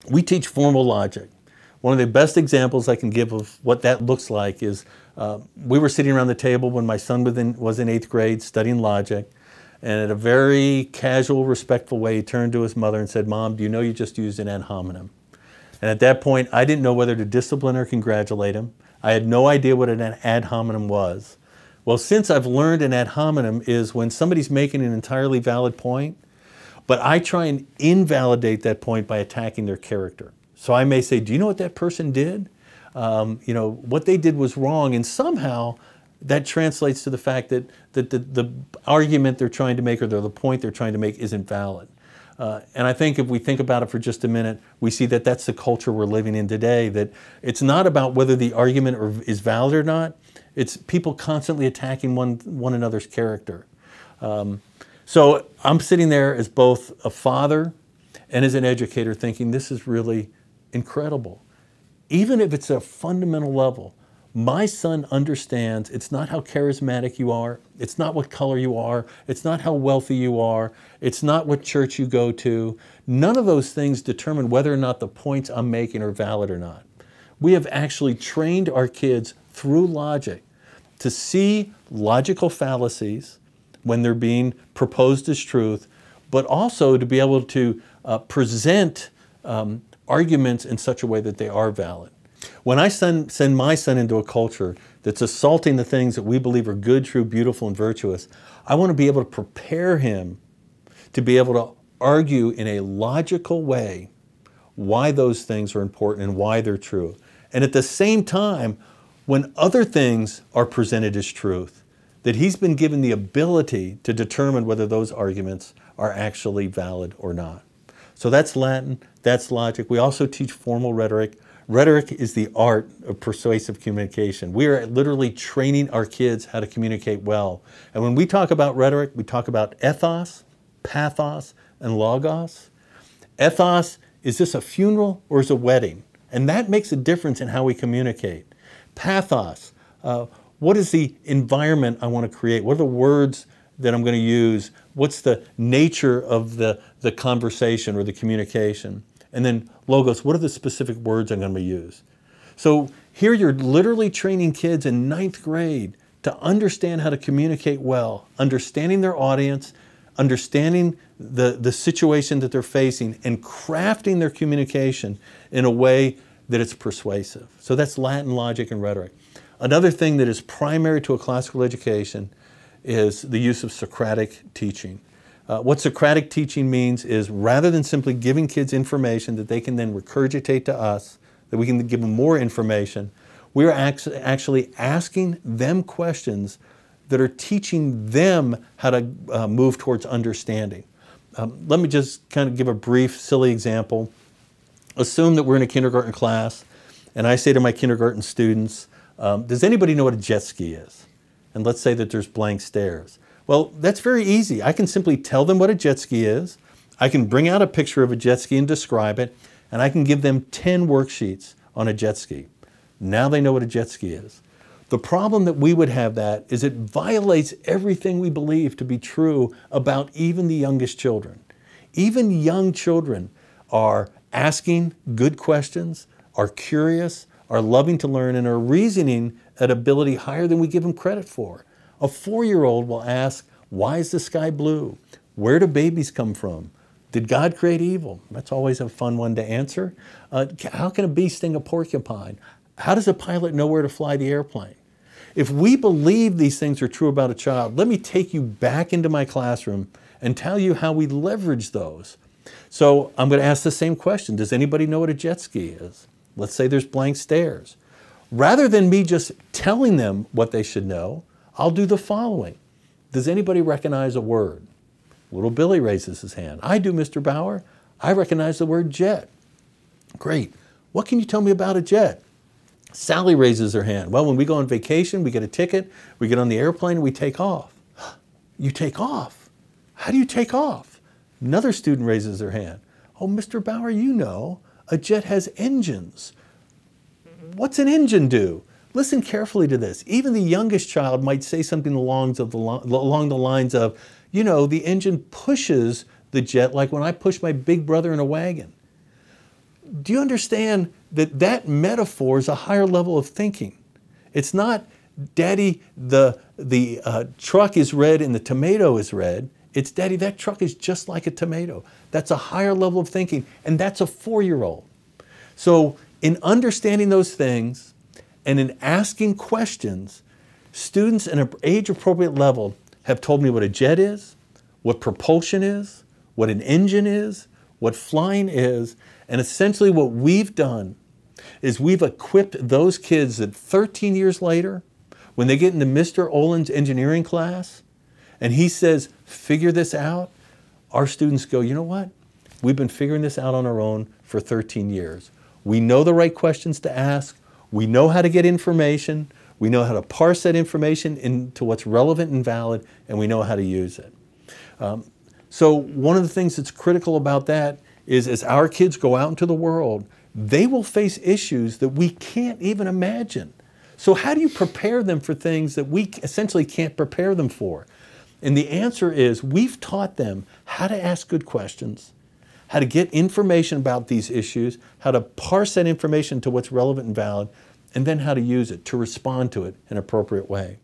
We teach formal logic. One of the best examples I can give of what that looks like is we were sitting around the table when my son was in 8th grade studying logic, and in a very casual, respectful way, he turned to his mother and said, "Mom, do you know you just used an ad hominem?" And at that point, I didn't know whether to discipline or congratulate him. I had no idea what an ad hominem was. Well, since I've learned an ad hominem is when somebody's making an entirely valid point, but I try and invalidate that point by attacking their character. So I may say, do you know what that person did? What they did was wrong, and somehow that translates to the fact that the argument they're trying to make or the point they're trying to make isn't valid. And I think if we think about it for just a minute, we see that that's the culture we're living in today, that it's not about whether the argument is valid or not, it's people constantly attacking one another's character. So I'm sitting there as both a father and as an educator thinking this is really incredible. Even if it's a fundamental level, my son understands it's not how charismatic you are, it's not what color you are, it's not how wealthy you are, it's not what church you go to. None of those things determine whether or not the points I'm making are valid or not. We have actually trained our kids through logic to see logical fallacies when they're being proposed as truth, but also to be able to present arguments in such a way that they are valid. When I send my son into a culture that's assaulting the things that we believe are good, true, beautiful, and virtuous, I want to be able to prepare him to be able to argue in a logical way why those things are important and why they're true. And at the same time, when other things are presented as truth, that he's been given the ability to determine whether those arguments are actually valid or not. So that's Latin, that's logic. We also teach formal rhetoric. Rhetoric is the art of persuasive communication. We are literally training our kids how to communicate well. And when we talk about rhetoric, we talk about ethos, pathos, and logos. Ethos, is this a funeral or is it a wedding? And that makes a difference in how we communicate. Pathos, what is the environment I want to create? What are the words that I'm going to use? What's the nature of the conversation or the communication? And then logos, what are the specific words I'm going to use? So here you're literally training kids in 9th grade to understand how to communicate well, understanding their audience, understanding the situation that they're facing, and crafting their communication in a way that it's persuasive. So that's Latin, logic, and rhetoric. Another thing that is primary to a classical education is the use of Socratic teaching. What Socratic teaching means is rather than simply giving kids information that they can then regurgitate to us, that we can give them more information, we're actually asking them questions that are teaching them how to move towards understanding. Let me just kind of give a brief, silly example. Assume that we're in a kindergarten class, and I say to my kindergarten students, does anybody know what a jet ski is? And let's say that there's blank stares. Well, that's very easy. I can simply tell them what a jet ski is. I can bring out a picture of a jet ski and describe it, and I can give them 10 worksheets on a jet ski. Now they know what a jet ski is. The problem that we would have that is it violates everything we believe to be true about even the youngest children. Even young children are asking good questions, are curious, are loving to learn, and are reasoning at ability higher than we give them credit for. A 4-year-old will ask, why is the sky blue? Where do babies come from? Did God create evil? That's always a fun one to answer. How can a bee sting a porcupine? How does a pilot know where to fly the airplane? If we believe these things are true about a child, let me take you back into my classroom and tell you how we leverage those. So I'm going to ask the same question. Does anybody know what a jet ski is? Let's say there's blank stares. Rather than me just telling them what they should know, I'll do the following. Does anybody recognize a word? Little Billy raises his hand. I do, Mr. Bauer. I recognize the word jet. Great. What can you tell me about a jet? Sally raises her hand. Well, when we go on vacation, we get a ticket, we get on the airplane, and we take off. You take off? How do you take off? Another student raises their hand. Oh, Mr. Bauer, you know, a jet has engines. What's an engine do? Listen carefully to this. Even the youngest child might say something along the lines of, you know, the engine pushes the jet like when I push my big brother in a wagon. do you understand that that metaphor is a higher level of thinking? It's not, Daddy, the truck is red and the tomato is red. It's, Daddy, that truck is just like a tomato. That's a higher level of thinking, and that's a 4-year-old. So in understanding those things and in asking questions, students at an age-appropriate level have told me what a jet is, what propulsion is, what an engine is, what flying is, and essentially what we've done is we've equipped those kids that 13 years later, when they get into Mr. Olin's engineering class, and he says, figure this out, our students go, you know what? We've been figuring this out on our own for 13 years. We know the right questions to ask. We know how to get information. We know how to parse that information into what's relevant and valid, and we know how to use it. So one of the things that's critical about that is as our kids go out into the world, they will face issues that we can't even imagine. So how do you prepare them for things that we essentially can't prepare them for? And the answer is we've taught them how to ask good questions, how to get information about these issues, how to parse that information to what's relevant and valid, and then how to use it to respond to it in an appropriate way.